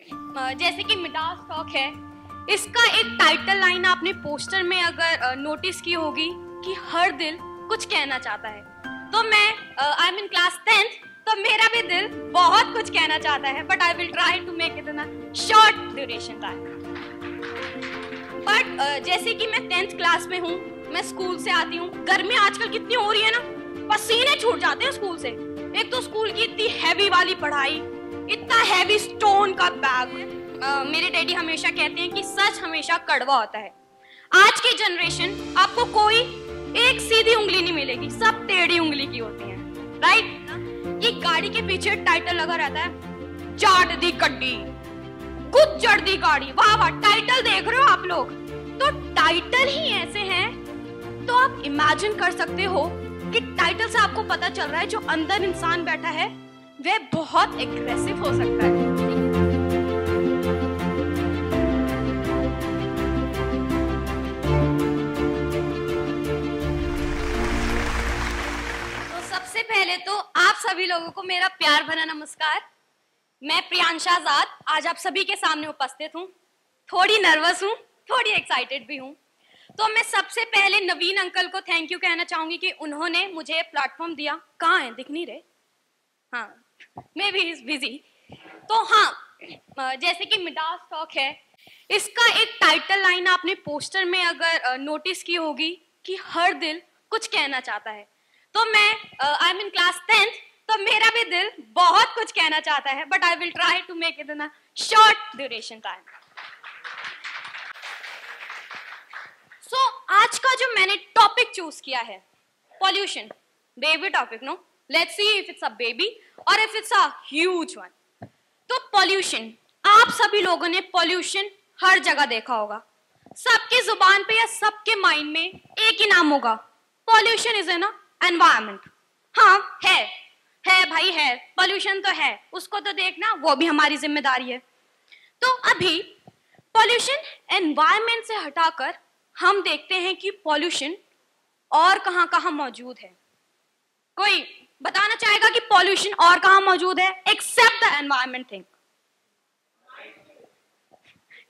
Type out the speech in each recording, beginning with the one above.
जैसे कि Midas talk है, इसका एक टाइटल लाइन आपने पोस्टर में अगर नोटिस की होगी कि हर दिल कुछ कहना चाहता है। तो मैं I am in class 10th, तो मेरा भी दिल बहुत कुछ कहना चाहता है, but I will try to make it in a short duration time. But जैसे कि मैं 10th क्लास में हूँ, मैं स्कूल से आती हूँ, गर्मी आजकल कितनी हो रही है ना, पसीने छूट जाते हैं स्कूल से। एक तो स्कूल की इतनी हैवी वाली पढ़ाई, इतना हैवी स्टोन का बैग। मेरे डैडी हमेशा कहते हैं कि सच हमेशा कड़वा होता है। आज की जनरेशन आपको कोई एक सीधी उंगली नहीं मिलेगी, सब टेढ़ी उंगली की होती हैं, राइट? ये गाड़ी के पीछे टाइटल लगा रहता है, चाट दी गड्डी, कुछ चढ़ दी गाड़ी। वाह वाह, टाइटल देख रहे हो आप लोग? तो टाइटल ही ऐसे हैं, तो आप इमेजिन कर सकते हो कि टाइटल से आपको पता चल रहा है जो अंदर इंसान बैठा है वह बहुत एग्रेसिव हो सकता है। तो सबसे पहले तो आप सभी लोगों को मेरा प्यार भरा नमस्कार। मैं प्रियांशा आजाद आज आप सभी के सामने उपस्थित हूँ। थोड़ी नर्वस हूँ, थोड़ी एक्साइटेड भी हूँ। तो मैं सबसे पहले नवीन अंकल को थैंक यू कहना चाहूंगी कि उन्होंने मुझे प्लेटफॉर्म दिया। कहाँ है, दिख नहीं रहे? हाँ, मे बी इज बिजी। तो हाँ, जैसे कि मिडास टॉक है, इसका एक टाइटल लाइन आपने पोस्टर में अगर नोटिस की होगी कि हर दिल कुछ कहना चाहता है। तो मैं I am in class 10th, तो मेरा भी दिल बहुत कुछ कहना चाहता है, but I will try to make it in a short duration time. So आज का जो मैंने टॉपिक चूज किया है, pollution, baby topic, no? Let's see if it's a baby और if it's a huge one. तो पॉल्यूशन, आप सभी लोगों ने पॉल्यूशन हर जगह देखा होगा। सबकी जुबान पे या सबके माइंड में एक ही नाम होगा, पॉल्यूशन इज एन एनवायरनमेंट। हाँ, है भाई, है पॉल्यूशन तो है, उसको तो देखना, वो भी हमारी जिम्मेदारी है। तो अभी पॉल्यूशन एनवायरनमेंट से हटाकर हम देखते हैं कि पॉल्यूशन और कहां कहां मौजूद है। कोई बताना चाहेगा कि पॉल्यूशन और कहां मौजूद है except the environment thing?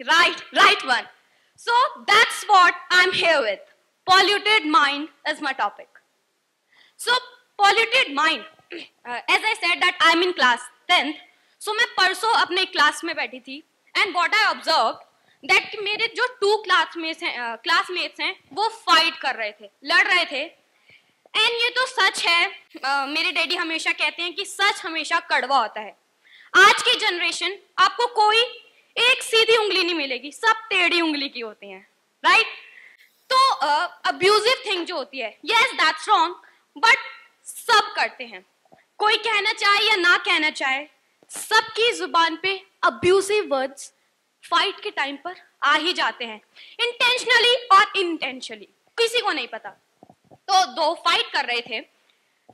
Right one. So that's what I'm here with. Polluted mind is my topic. So polluted mind, as I said that I'm in class 10th. So मैं परसों अपने क्लास में बैठी थी and what I observed that कि मेरे जो 2 classmates हैं वो फाइट कर रहे थे, लड़ रहे थे। एंड ये तो सच है, मेरे डैडी हमेशा कहते हैं कि सच हमेशा कड़वा होता है। आज की जनरेशन आपको कोई एक सीधी उंगली नहीं मिलेगी, सब टेढ़ी उंगली की होती हैं, राइट? तो अब्यूजिव थिंग जो होती है, यस दैट्स रॉन्ग, बट सब करते हैं। कोई कहना चाहे या ना कहना चाहे, सबकी जुबान पे अब्यूजिव वर्ड्स फाइट के टाइम पर आ ही जाते हैं, इंटेंशनली और इनइंटेंशनली, किसी को नहीं पता। तो 2 फाइट कर रहे थे।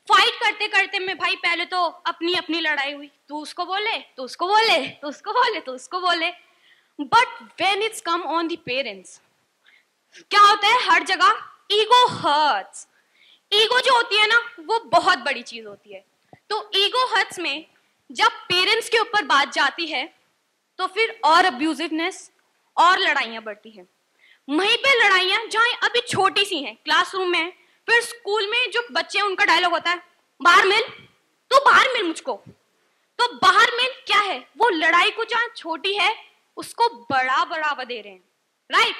फाइट करते करते में भाई पहले तो अपनी अपनी लड़ाई हुई, तू उसको बोले, तू उसको बोले, तू उसको बोले, तू उसको बोले। But when it's come on the parents, क्या होता है? हर जगह ईगो हर्ट्स। ईगो जो होती है ना, वो बहुत बड़ी चीज होती है। तो ईगो हर्ट्स में जब पेरेंट्स के ऊपर बात जाती है तो फिर और अब्यूजिवनेस और लड़ाइयां बढ़ती हैं। वहीं पे लड़ाइयां जहां अभी छोटी सी हैं, क्लासरूम में, फिर स्कूल में जो बच्चे हैं उनका डायलॉग होता है, बाहर मिल, तो बाहर मिल मुझको। तो बाहर मिल क्या है? वो लड़ाई को जहां छोटी है उसको बड़ा बढ़ावा दे रहे हैं, राइट?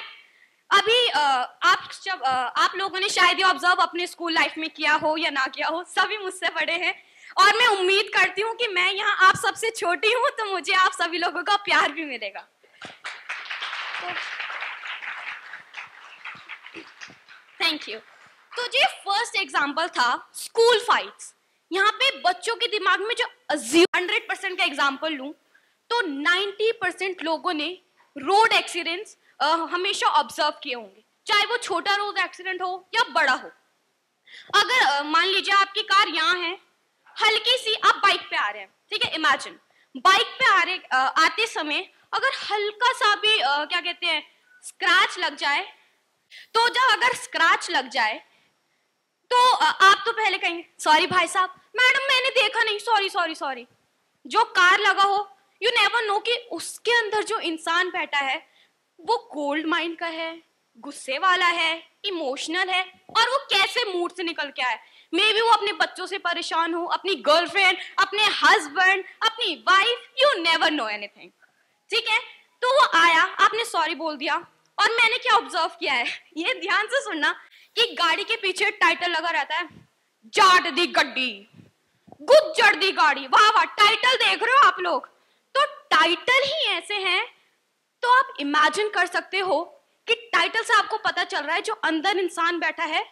अभी आप लोगों ने शायद ये ऑब्जर्व अपने स्कूल लाइफ में किया हो या ना किया हो, सभी मुझसे बड़े हैं और मैं उम्मीद करती हूँ कि मैं यहाँ आप सबसे छोटी हूँ, तो मुझे आप सभी लोगों का प्यार भी मिलेगा। Thank you. तो ये फर्स्ट एग्जाम्पल था स्कूल फाइट्स। यहाँ पे बच्चों के दिमाग में जो 100% का एग्जाम्पल लूं तो 90% लोगों ने रोड एक्सीडेंट्स हमेशा ऑब्जर्व किए होंगे, चाहे वो छोटा रोड एक्सीडेंट हो या बड़ा हो। अगर मान लीजिए आपकी कार यहाँ है, हल्की सी आप बाइक पे आ रहे हैं, ठीक है? इमेजिन बाइक पे आते समय अगर हल्का सा भी क्या कहते हैं स्क्रैच लग जाए, तो जब अगर स्क्रैच लग जाए तो आप तो पहले कहेंगे सॉरी भाई साहब, मैडम मैंने देखा नहीं, सॉरी सॉरी सॉरी। जो कार लगा हो यू नेवर नो कि उसके अंदर जो इंसान बैठा है वो गोल्ड माइंड का है, गुस्से वाला है, इमोशनल है, और वो कैसे मूड से निकल के आए। मे बी वो अपने बच्चों से परेशान हो, अपनी गर्लफ्रेंड, अपने हस्बैंड, अपनी wife, you never know anything. ठीक है, तो वो आया, आपने सॉरी बोल दिया, और मैंने क्या ऑब्जर्व किया है, ये ध्यान से सुनना, कि गाड़ी के पीछे टाइटल लगा रहता है, जाट दी गड्डी, गुज्जर दी गाड़ी। वाह वाह, टाइटल देख रहे हो आप लोग, तो टाइटल ही ऐसे हैं। तो आप इमेजिन कर सकते हो कि टाइटल से आपको पता चल रहा है जो अंदर इंसान बैठा है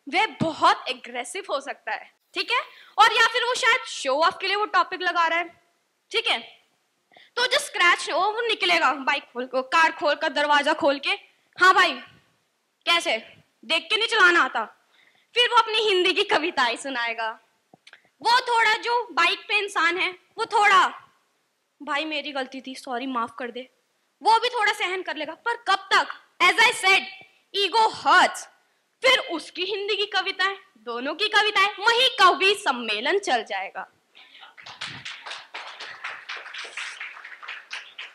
वह बहुत एग्रेसिव हो सकता है। ठीक है, और या फिर वो शायद शो ऑफ के लिए वो टॉपिक लगा रहा है। ठीक है, तो जो स्क्रैच वो निकलेगा बाइक खोल, कार खोल कर, दरवाजा खोल के, हाँ भाई कैसे, देख के नहीं चलाना आता। फिर वो अपनी हिंदी की कविताएं सुनाएगा। वो थोड़ा जो बाइक पे इंसान है वो थोड़ा, भाई मेरी गलती थी, सॉरी माफ कर दे, वो भी थोड़ा सहन कर लेगा, पर कब तक? As I said, ego hurts. फिर उसकी हिंदी की कविताएं, दोनों की कविताएं, वही कवि सम्मेलन चल जाएगा।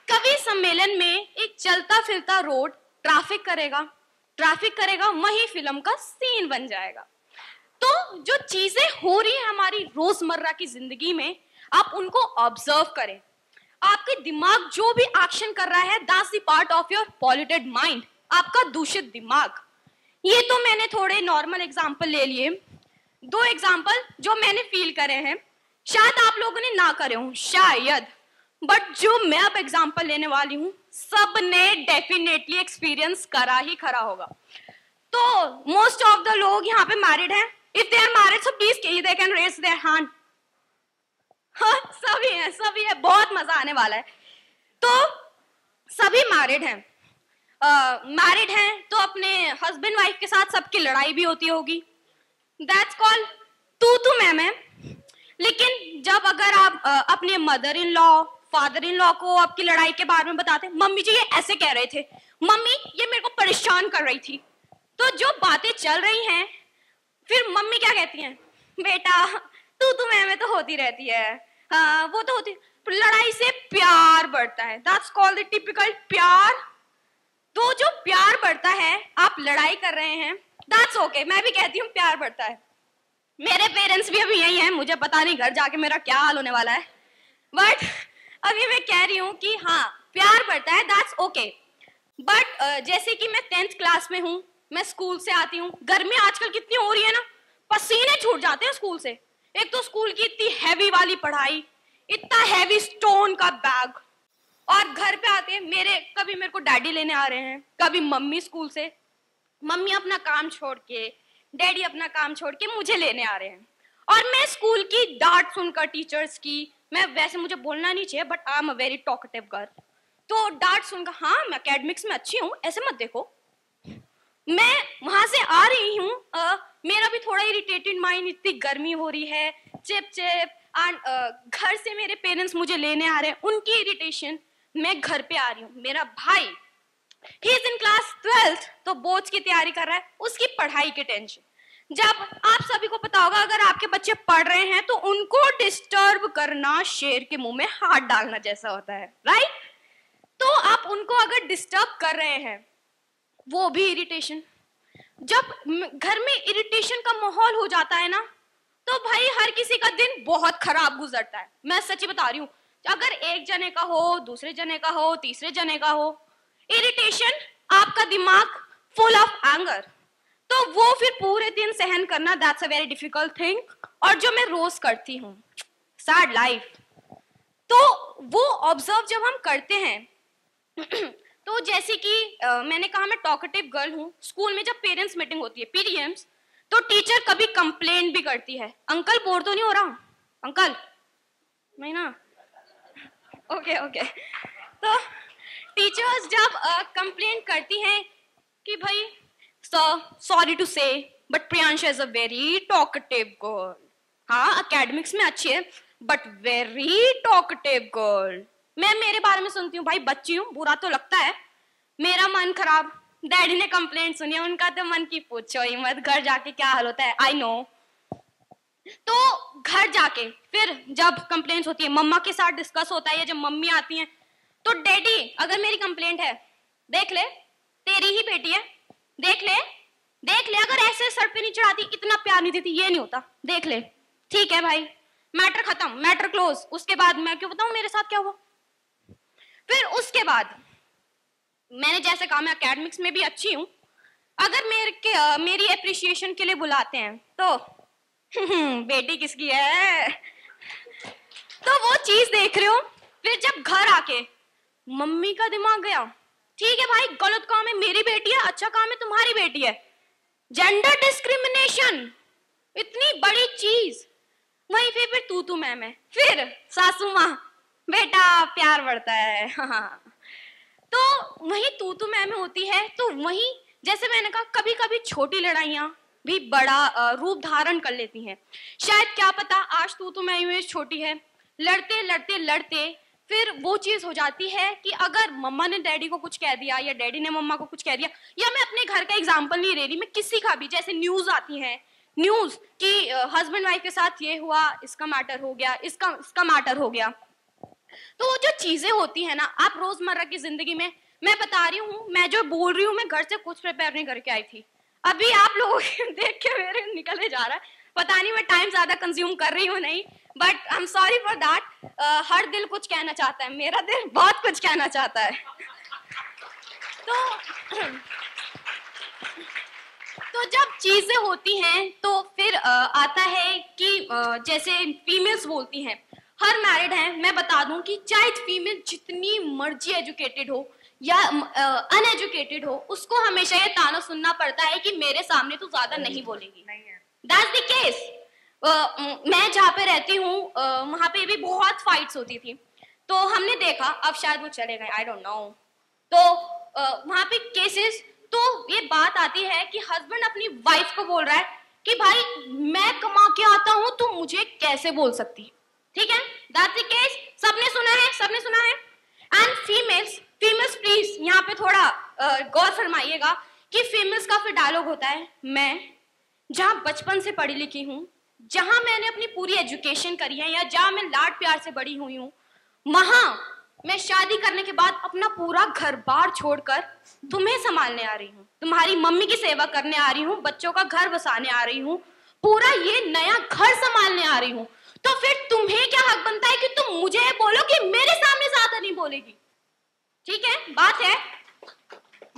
कवि सम्मेलन में एक चलता फिरता रोड ट्रैफिक करेगा, वही फिल्म का सीन बन जाएगा। तो जो चीजें हो रही है हमारी रोजमर्रा की जिंदगी में, आप उनको ऑब्जर्व करें। आपके दिमाग जो भी एक्शन कर रहा है, that's the part of your polluted mind, आपका दूषित दिमाग। ये तो मैंने थोड़े नॉर्मल एग्जांपल ले लिए, 2 एग्जांपल जो मैंने फील करे हैं, शायद आप लोगों ने ना करे हों, शायद, बट जो मैं अब एग्जांपल लेने वाली हूँ सबने डेफिनेटली एक्सपीरियंस करा ही खरा होगा। तो मोस्ट ऑफ द लोग यहाँ पे मैरिड हैं। If they are married so please they can raise their hand. हाँ, सभी है, बहुत मजा आने वाला है। तो सभी मैरिड हैं, तो अपने हस्बैंड वाइफ के साथ सबकी लड़ाई भी होती होगी, दैट्स कॉल्ड तू मैं। लेकिन जब अगर आप अपने mother in law, father in law को आपकी लड़ाई के बारे में बताते, मम्मी जी ये ऐसे कह रहे थे, मम्मी ये मेरे को परेशान कर रही थी, तो जो बातें चल रही हैं, फिर मम्मी क्या कहती हैं, बेटा तू मैं तो होती रहती है, हाँ वो तो होती, लड़ाई से प्यार बढ़ता है, दैट्स कॉल्ड द टिपिकल प्यार। तो जो प्यार बढ़ता है, आप लड़ाई कर रहे हैं, दैट्स ओके, मैं भी कहती हूँ प्यार बढ़ता है। मेरे पेरेंट्स भी अभी यही हैं, मुझे पता नहीं घर जाके मेरा क्या हाल होने वाला है, बट अभी मैं कह रही हूँ कि हाँ प्यार बढ़ता है, दैट्स ओके। बट जैसे कि मैं 10th क्लास में हूँ, मैं स्कूल से आती हूँ, गर्मी आजकल कितनी हो रही है ना, पसीने छूट जाते हैं स्कूल से। एक तो स्कूल की इतनी हैवी वाली पढ़ाई, इतना हैवी स्टोन का बैग, और घर पे आते कभी मेरे को डैडी लेने आ रहे हैं, कभी मम्मी स्कूल से, मम्मी अपना काम छोड़ के, डैडी अपना काम छोड़ के मुझे लेने आ रहे हैं, और मैं स्कूल की डांट सुनकर टीचर्स की, मैं वैसे मुझे बोलना नहीं चाहिए but I am a very talkative girl, तो डांट सुनकर, हाँ मैं एकेडमिक्स में अच्छी हूँ ऐसे मत देखो, मैं वहां से आ रही हूँ, मेरा भी थोड़ा इरिटेटेड माइंड, इतनी गर्मी हो रही है, चिप चिप, एंड घर से मेरे पेरेंट्स मुझे लेने आ रहे हैं, उनकी इरिटेशन, मैं घर पे आ रही हूँ, मेरा भाई he is in class 12th, तो बोर्ड्स की तैयारी कर रहा है, उसकी पढ़ाई की टेंशन। जब आप सभी को पता होगा अगर आपके बच्चे पढ़ रहे हैं तो उनको डिस्टर्ब करना शेर के मुंह में हाथ डालना जैसा होता है, राइट? तो आप उनको अगर डिस्टर्ब कर रहे हैं, वो भी इरिटेशन। जब घर में इरिटेशन का माहौल हो जाता है ना, तो भाई हर किसी का दिन बहुत खराब गुजरता है, मैं सच्ची बता रही हूँ। अगर एक जने का हो, दूसरे जने का हो, तीसरे जने का हो, इरिटेशन, आपका दिमाग फुल ऑफ एंगर, तो वो फिर पूरे दिन सहन करना, that's a very difficult thing, और जो मैं रोज करती हूँ, सैड लाइफ। तो वो ऑब्जर्व जब हम करते हैं तो जैसे कि मैंने कहा मैं टॉकेटिव गर्ल हूँ, स्कूल में जब पेरेंट्स मीटिंग होती है, पीटीएम्स, तो टीचर कभी कंप्लेंट भी करती है, अंकल बोर तो नहीं हो रहा, अंकल नहीं ना, ओके ओके। तो टीचर्स जब कंप्लेंट करती हैं कि भाई सॉरी टू से but Priyansha is a very talkative girl, हाँ एकेडमिक्स में अच्छी है बट वेरी टॉकेटिव गर्ल। मैं मेरे बारे में सुनती हूँ, भाई बच्ची हूँ, बुरा तो लगता है, मेरा मन खराब, डैडी ने कंप्लेंट सुनी, उनका तो मन की पूछो ही मत, घर जाके क्या हाल होता है, आई नो। तो घर जाके फिर जब कंप्लेंट्स होती है, मम्मा के साथ डिस्कस होता है, या जब मम्मी आती हैं तो डैडी अगर मेरी कंप्लेंट है, देख ले तेरी ही बेटी है, देख ले देख ले, अगर ऐसे सर पे नहीं चढ़ाती, इतना प्यार नहीं देती, ये नहीं होता, देख ले, ठीक है भाई, मैटर खत्म, मैटर क्लोज। उसके बाद मैं क्यों बताऊं मेरे साथ क्या हुआ। फिर उसके बाद मैंने जैसे कहा मैं एकेडमिक्स में भी अच्छी हूँ, अगर मेरी अप्रिसिएशन के लिए बुलाते हैं तो बेटी किसकी है, तो वो चीज देख रहे हो। फिर जब घर आके मम्मी का दिमाग गया, ठीक है भाई गलत काम है मेरी बेटी है, अच्छा काम है तुम्हारी बेटी है, जेंडर डिस्क्रिमिनेशन इतनी बड़ी चीज, वहीं फिर तू मैं, फिर सासू माँ बेटा प्यार बढ़ता है हाँ। तो वही तू मैं में होती है। तो वही जैसे मैंने कहा कभी कभी छोटी लड़ाइयाँ भी बड़ा रूप धारण कर लेती हैं। शायद क्या पता आज तू मैं में छोटी है, लड़ते लड़ते लड़ते फिर वो चीज हो जाती है कि अगर मम्मा ने डैडी को कुछ कह दिया या डैडी ने मम्मा को कुछ कह दिया, या मैं अपने घर का एग्जाम्पल नहीं ले रही, मैं किसी का भी, जैसे न्यूज आती है, न्यूज कि हस्बैंड वाइफ के साथ ये हुआ, इसका मैटर हो गया, इसका मैटर हो गया। तो वो जो चीजें होती है ना आप रोजमर्रा की जिंदगी में, मैं बता रही हूँ, मैं जो बोल रही हूँ मैं घर से कुछ प्रिपेयर नहीं करके आई थी, अभी आप लोगों को देख के मेरे निकले जा रहा है, पता नहीं मैं टाइम ज्यादा कंज्यूम कर रही हूँ नहीं, but I am sorry for that. हर दिल कुछ कहना चाहता है, मेरा दिल बहुत कुछ कहना चाहता है। तो जब चीजें होती हैं तो फिर आता है कि जैसे फीमेल्स बोलती हैं, हर मैरिड है, मैं बता दूं कि चाहे फीमेल जितनी मर्जी एजुकेटेड हो या अनएजुकेटेड हो, उसको हमेशा ये ताना सुनना पड़ता है कि मेरे सामने तो ज्यादा नहीं बोलेगी। That's the case. मैं जहाँ पे रहती हूँ वहाँ पे भी बहुत फाइट्स होती थी, तो हमने देखा, अब शायद वो चले गए, आई डोंट नो, तो वहाँ पे केसेस, तो ये बात आती है कि हस्बैंड अपनी वाइफ को बोल रहा है कि भाई मैं कमा के आता हूँ तो मुझे कैसे बोल सकती, ठीक है, दैट्स द केस। सबने सुना है, सबने सुना है। एंड फीमेल्स प्लीज यहाँ पे थोड़ा गौर फरमाइएगा कि फीमेल्स का फिर डायलॉग होता है, मैं जहाँ बचपन से पढ़ी लिखी हूँ, जहाँ मैंने अपनी पूरी एजुकेशन करी है, या जहाँ मैं लाड प्यार से बड़ी हुई हूँ, वहां मैं शादी करने के बाद अपना पूरा घर बार छोड़कर तुम्हें संभालने आ रही हूँ, तुम्हारी मम्मी की सेवा करने आ रही हूँ, बच्चों का घर बसाने आ रही हूँ, पूरा ये नया घर संभालने आ रही हूँ, तो फिर तुम्हें क्या हक बनता है कि तुम मुझे बोलो कि मेरे सामने ज्यादा नहीं बोलेगी। ठीक है, बात है,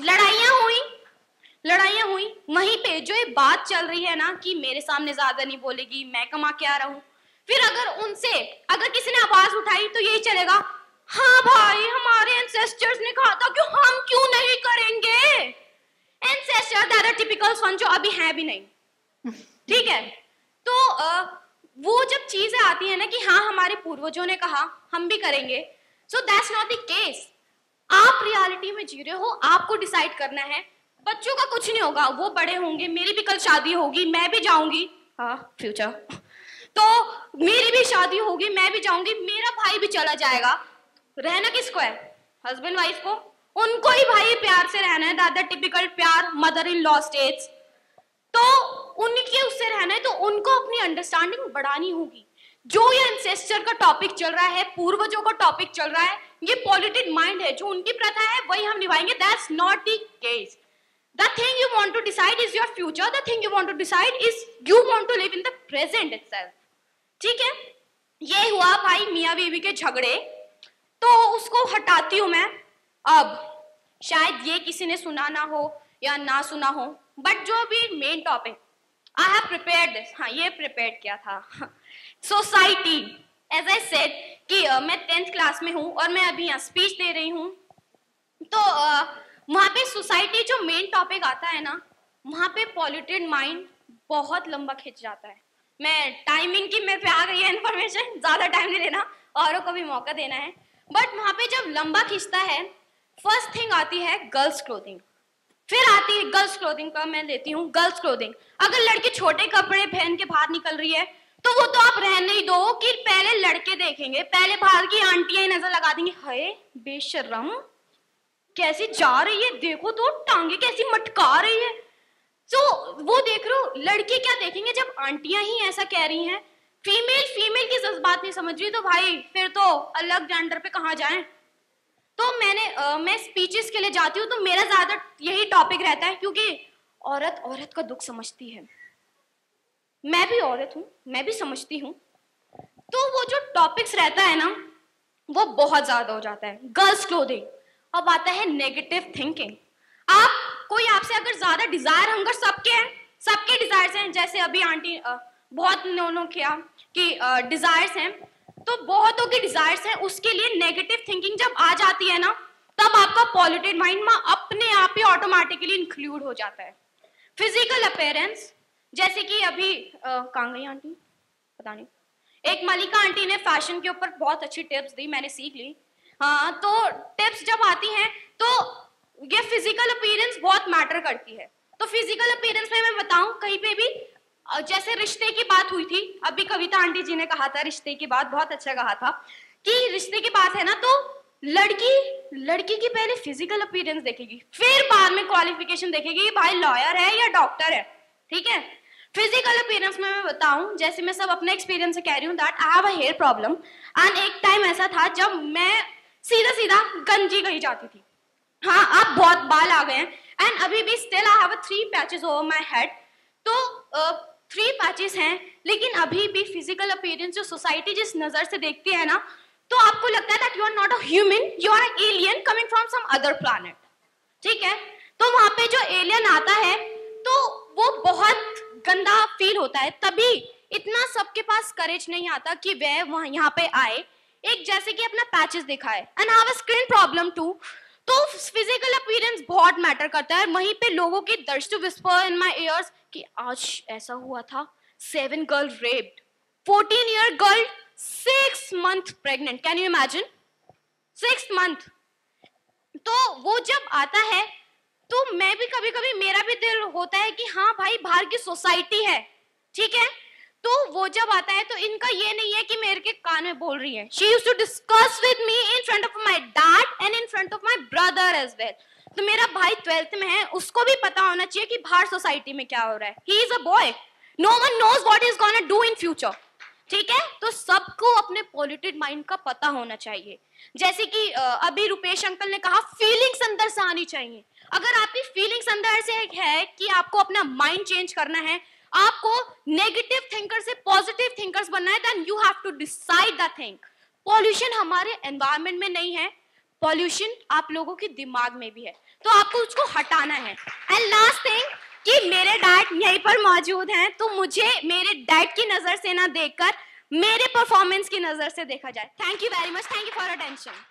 लड़ाइयां हुई वहीं पे जो ये बात चल रही है ना कि मेरे सामने ज्यादा नहीं बोलेगी, मैं कमा के आ रहा हूं, फिर अगर किसी ने आवाज उठाई तो यही चलेगा, हाँ भाई हमारे एंसेस्टर्स ने कहा था कि हम क्यों नहीं करेंगे। Ancestor that are typical one जो अभी है भी नहीं, ठीक है। तो वो जब चीजें आती है ना कि हाँ हमारे पूर्वजों ने कहा हम भी करेंगे, so that's not the case. आप रियलिटी में जी रहे हो, आपको डिसाइड करना है। बच्चों का कुछ नहीं होगा, वो बड़े होंगे, मेरी भी कल शादी होगी, मैं भी जाऊंगी, हाँ फ्यूचर, तो मेरी भी शादी होगी, मैं भी जाऊंगी, मेरा भाई भी चला जाएगा, रहना किसको है, हस्बैंड वाइफ को, उनको ही भाई प्यार से रहना है, दादा टिपिकल प्यार मदर इन लॉ स्टेट्स, तो उनके उससे रहना है, तो उनको अपनी अंडरस्टैंडिंग बढ़ानी होगी। जो ये एंसेस्टर का टॉपिक चल रहा है, पूर्वजों का टॉपिक चल रहा है, ये पॉलिटिक माइंड है, जो उनकी प्रथा है वही हम निभाएंगे, that's not the case. The thing you want to decide is your future. The thing you want to decide is you want to live in the present itself. ठीक है, ये हुआ भाई मियाँ बीवी के झगड़े, तो उसको हटाती हूँ मैं। अब शायद ये किसी ने सुना ना हो या ना सुना हो, बट जो भी main topic I have prepared this, हाँ ये प्रिपेयर किया था। सोसाइटी, एज आई सेड कि मैं 10th क्लास में हूँ और मैं अभी यहाँ स्पीच दे रही हूँ, तो वहाँ पे सोसाइटी जो मेन टॉपिक आता है ना, वहाँ पे पॉल्यूटेड माइंड बहुत लंबा खिंच जाता है। मैं टाइमिंग की मेरे पे आ गई है इन्फॉर्मेशन, ज़्यादा टाइम नहीं लेना, औरों को भी मौका देना है, बट वहाँ पे जब लंबा खिंचता है, फर्स्ट थिंग आती है गर्ल्स क्लोथिंग, फिर आती है गर्ल्स क्लोथिंग का मैं लेती हूँ गर्ल्स क्लोथिंग। अगर लड़की छोटे कपड़े पहन के बाहर निकल रही है तो वो तो आप रहने ही दो कि पहले लड़के देखेंगे, पहले बाहर की आंटियां ही नजर लगा देंगी, हाय बेशर्म कैसी जा रही है, देखो तो टांगे कैसी मटका रही है। सो वो देख रहे हो, लड़के क्या देखेंगे जब आंटियां ही ऐसा कह रही हैं, फीमेल की जज्बात नहीं समझ रही, तो भाई फिर तो अलग जेंडर पे कहाँ जाएं। तो मैं स्पीचेस के लिए जाती हूँ तो मेरा ज्यादा यही टॉपिक रहता है, क्योंकि औरत का दुख समझती है। मैं भी औरत हूँ, मैं भी समझती हूँ। तो वो जो टॉपिक्स रहता है ना, वो बहुत ज्यादा हो जाता है। गर्ल्स क्लोथिंग, अब आता है नेगेटिव थिंकिंग। कोई आपसे अगर ज्यादा डिजायर हंगर, सबके डिजायर्स हैं, जैसे अभी आंटी बहुत नोनो किया कि डिजायर्स हैं, तो बहुतों के डिजायर्स हैं, उसके लिए नेगेटिव थिंकिंग जब आ जाती है ना, तब आपका पॉल्यूटेड माइंड में अपने आप ही ऑटोमेटिकली इंक्लूड हो जाता है। फिजिकल अपीयरेंस, जैसे कि अभी कहाँ गई आंटी, पता नहीं, एक मलिका आंटी ने फैशन के ऊपर बहुत अच्छी टिप्स दी, मैंने सीख ली। हाँ, तो टिप्स जब आती हैं तो ये फिजिकल अपीयरेंस बहुत मैटर करती है। तो फिजिकल अपीयरेंस में मैं बताऊं, कहीं पे भी जैसे रिश्ते की बात हुई थी, अभी कविता आंटी जी ने कहा था रिश्ते की बात, बहुत अच्छा कहा था कि रिश्ते की बात है ना, तो लड़की की पहले फिजिकल अपीयरेंस देखेगी, फिर बाद में क्वालिफिकेशन देखेगी, भाई लॉयर है या डॉक्टर है, ठीक है। फिजिकल अपीयरेंस में मैं बताऊं, जैसे मैं सब अपना एक्सपीरियंस से कह रही हूँ, that I have a hair problem, and एक टाइम ऐसा था जब मैं सीधा गंजी कही जाती थी। हाँ, अब बहुत बाल आ गए हैं, एंड अभी भी still I have 3 patches over my head. तो 3 पैचेस हैं, लेकिन अभी भी फिजिकल अपीयरेंस जो सोसाइटी जिस नजर से देखती है ना, तो आपको लगता है that you are not a human, you are an alien coming from some other planet, ठीक है। तो वहां पे जो एलियन आता है तो वो बहुत गंदा फील होता है, तभी इतना सबके पास करेज नहीं आता कि वह वहां यहाँ पे आए, एक जैसे कि अपना पैचेस दिखाए, and have a skin problem too. तो फिजिकल अपीयरेंस बहुत मैटर करता है। वहीं पे लोगों के दर्श to whisper in my ears कि आज ऐसा हुआ था, 7 girl raped, 14-year girl 6 month pregnant, can you imagine, 6 month। तो वो जब आता है तो मैं भी कभी कभी, मेरा भी दिल होता है कि हाँ भाई, बाहर की सोसाइटी है, ठीक है। तो वो जब आता है तो इनका ये नहीं है कि मेरे के कान में बोल रही है, she used to discuss with me in front of my dad and in front of my brother as well. तो मेरा भाई 12th में है, उसको भी पता होना चाहिए कि बाहर सोसाइटी में क्या हो रहा है। He is a boy, no one knows what is gonna do in future, ठीक है। तो सबको अपने पॉल्यूटेड माइंड का पता होना चाहिए। जैसे कि अभी रुपेश अंकल ने कहा, फीलिंग्स अंदर से आनी चाहिए। अगर आपकी फीलिंग्स अंदर से है कि आपको अपना माइंड चेंज करना है, आपको नेगेटिव थिंकर से पॉजिटिव थिंकर्स बनना है, then you have to decide the thing. Pollution हमारे एनवायरनमेंट में नहीं है, पॉल्यूशन आप लोगों के दिमाग में भी है, तो आपको उसको हटाना है। एंड लास्ट थिंग कि मेरे डैड यहीं पर मौजूद हैं, तो मुझे मेरे डैड की नजर से ना देखकर मेरे परफॉर्मेंस की नजर से देखा जाए। Thank you very much, thank you for attention.